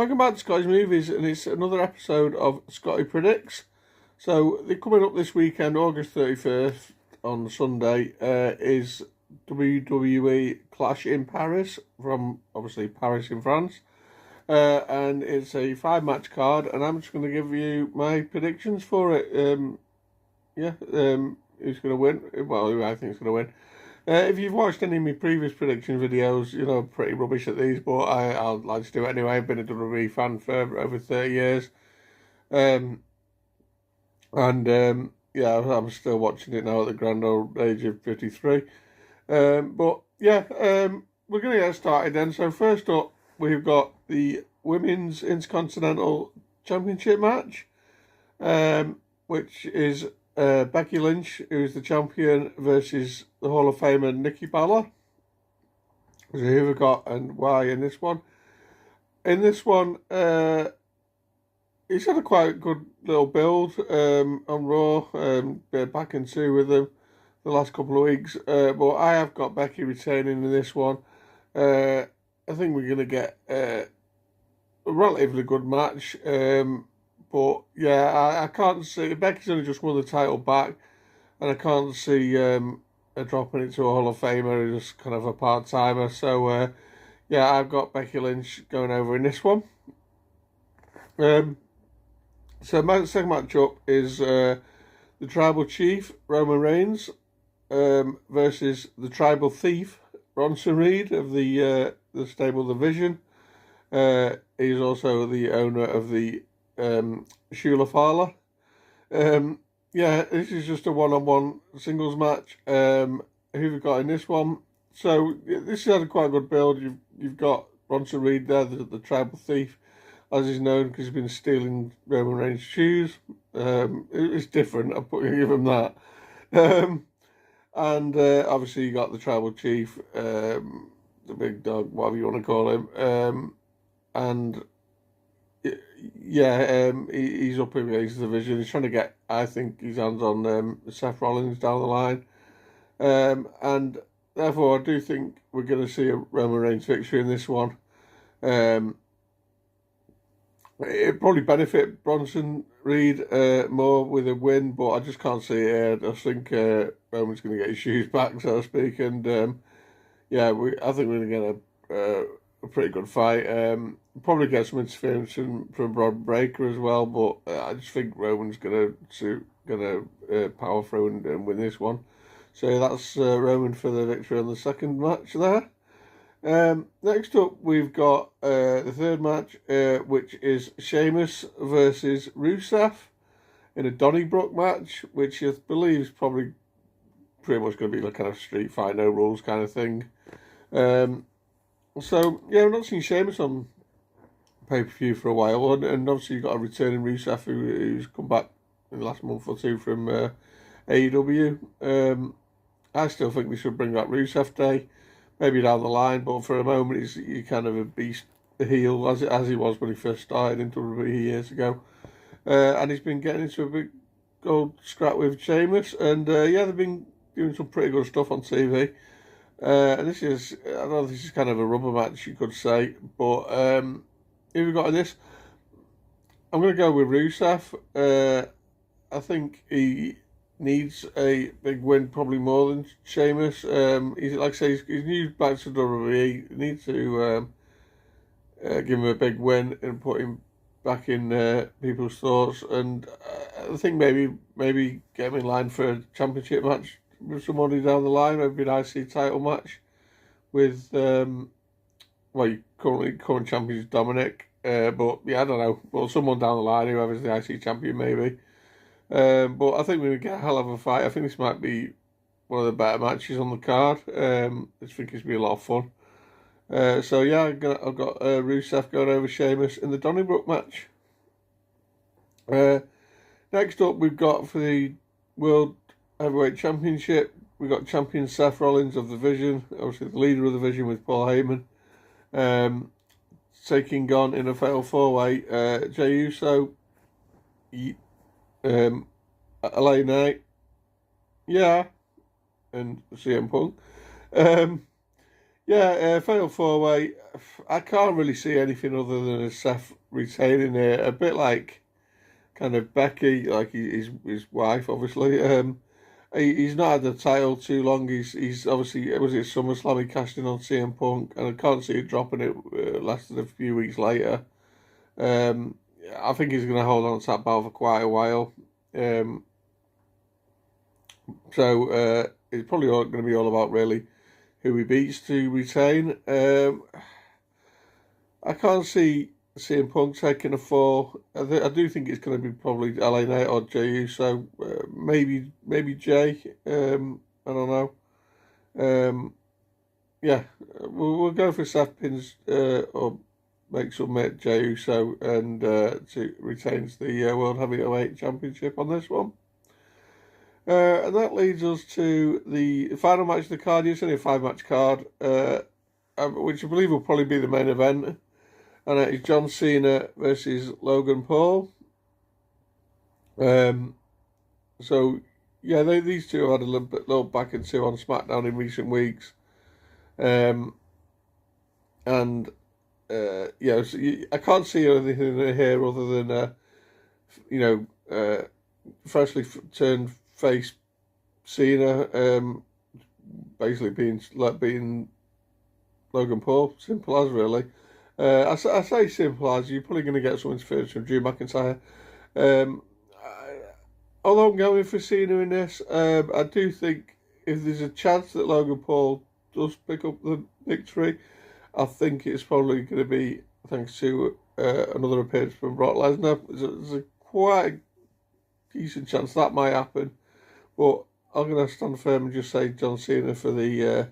Welcome back to Scotty's Movies, and it's another episode of Scotty Predicts. So, they're coming up this weekend, August 31st, on Sunday, is WWE Clash in Paris, from, obviously, Paris in France. And it's a 5-match card, and I'm just going to give you my predictions for it. Who's going to win? Well, who I think is going to win. If you've watched any of my previous prediction videos, you know, I'm pretty rubbish at these, but I'll like to do it anyway. I've been a WWE fan for over 30 years. I'm still watching it now at the grand old age of 53. We're going to get started then. So first up, we've got the Women's Intercontinental Championship match, which is Becky Lynch, who's the champion, versus the Hall of Famer Nikki Bella. So who we got and why in this one? In this one, he's had a quite good little build on Raw. Back and two with them the last couple of weeks. But I have got Becky retaining in this one. I think we're going to get a relatively good match. But yeah, I can't see. Becky's only just won the title back, and I can't see her dropping it to a Hall of Famer who's kind of a part timer. So I've got Becky Lynch going over in this one. So my second matchup is the Tribal Chief Roman Reigns versus the Tribal Thief Bronson Reed of the stable Division. He's also the owner of the Shula Fala. This is just a one-on-one singles match. Who have we got in this one? So this has had a quite good build. You've got Bronson Reed there, the Tribal Thief, as he's known, because he's been stealing Roman Reigns' shoes. It's different, I'll give him that. Obviously you got the Tribal Chief, the big dog, whatever you want to call him. He's up against the Division. He's trying to get, I think, his hands on Seth Rollins down the line. And therefore, I do think we're going to see a Roman Reigns victory in this one. It'd probably benefit Bronson Reed more with a win, but I just can't see it. I think Roman's going to get his shoes back, so to speak. And I think we're going to get a pretty good fight. Probably get some interference from Bron Breakker as well, but I just think Roman's going to power through and win this one. So that's Roman for the victory on the second match there. Next up, we've got the third match, which is Sheamus versus Rusev in a Donnybrook match, which I believe is probably pretty much going to be like kind of street fight, no rules kind of thing. I've not seen Sheamus on pay-per-view for a while, and obviously you've got a returning Rusev who's come back in the last month or two from AEW. I still think we should bring back Rusev Day, maybe down the line, but for a moment he's kind of a beast heel, as he was when he first started in WWE years ago. And he's been getting into a big old scrap with Sheamus, and they've been doing some pretty good stuff on TV. And I don't know if this is kind of a rubber match, you could say, but who we got in this? I'm going to go with Rusev. I think he needs a big win, probably more than Sheamus. He's like I say, he's new back to WWE. He needs to give him a big win and put him back in people's thoughts. And I think maybe get him in line for a championship match with somebody down the line, maybe an IC title match with current champion is Dominic, but I don't know, well, someone down the line, whoever's the IC champion maybe. But I think we're going to get a hell of a fight. I think this might be one of the better matches on the card. I think it's going to be a lot of fun. I've got Rusev going over Sheamus in the Donnybrook match. Next up, we've got for the World Heavyweight Championship, we've got champion Seth Rollins of the Division, obviously the leader of the Division with Paul Heyman, taking on in a fatal four-way Jey Uso, LA Knight, and CM Punk. Yeah, fatal four-way. I can't really see anything other than a Seth retaining it. A bit like kind of Becky, like his wife, obviously. He's not had the title too long. He's obviously, was it SummerSlam, he cashed in on CM Punk, and I can't see it dropping it less than a few weeks later. Um, I think he's going to hold on to that belt for quite a while. Um, so it's probably going to be all about really who he beats to retain. I can't see CM Punk taking a fall. I do think it's going to be probably LA Knight or Jey Uso. Maybe Jay. I don't know. Um, yeah, we'll go for Seth pins or makes submit Jey Uso and to retains the World Heavyweight Championship on this one. And that leads us to the final match of the card. It's only a 5-match card, which I believe will probably be the main event. And it is John Cena versus Logan Paul. So, yeah, these two have had a little back and two on SmackDown in recent weeks. And, yeah, so I can't see anything here other than, freshly turned face Cena, basically being Logan Paul. Simple as, really. I say simple as, you're probably going to get some interference from Drew McIntyre. Although I'm going for Cena in this, I do think if there's a chance that Logan Paul does pick up the victory, I think it's probably going to be thanks to another appearance from Brock Lesnar. There's a quite decent chance that might happen, but I'm going to stand firm and just say John Cena for the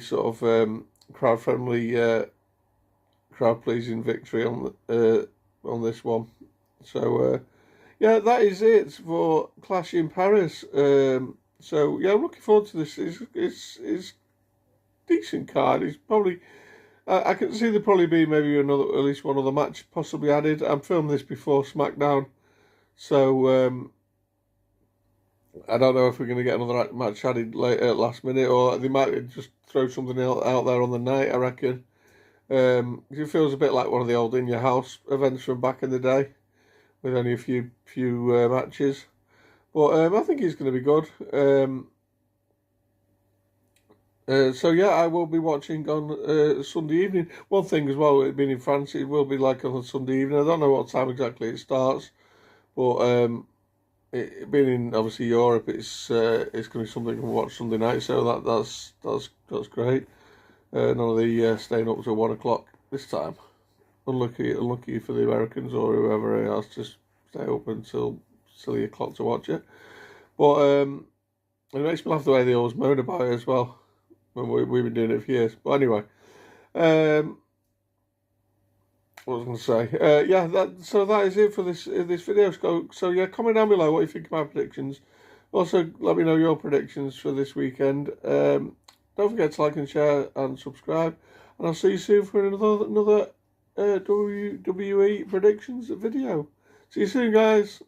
sort of crowd friendly, crowd pleasing victory on this one. So yeah, that is it for Clash in Paris. So yeah, I'm looking forward to this. It's decent card. It's probably I can see there probably be maybe at least one other match possibly added. I'm filming this before SmackDown, so I don't know if we're going to get another match added later at last minute, or they might just throw something out there on the night, I reckon. It feels a bit like one of the old In Your House events from back in the day, with only a few matches. But I think it's going to be good. So yeah, I will be watching on Sunday evening. One thing as well, it being in France, it will be like on a Sunday evening. I don't know what time exactly it starts, but it being in obviously Europe, it's going to be something we can watch Sunday night. So that's great. None of the staying up till 1 o'clock this time. Unlucky for the Americans or whoever else to stay up until silly o'clock to watch it. But it makes me laugh the way they always moan about it as well. When we've been doing it for years. But anyway, what was I going to say? Yeah, that is it for this video. So yeah, comment down below what you think of my predictions. Also, let me know your predictions for this weekend. Don't forget to like and share and subscribe. And I'll see you soon for another WWE predictions video. See you soon, guys.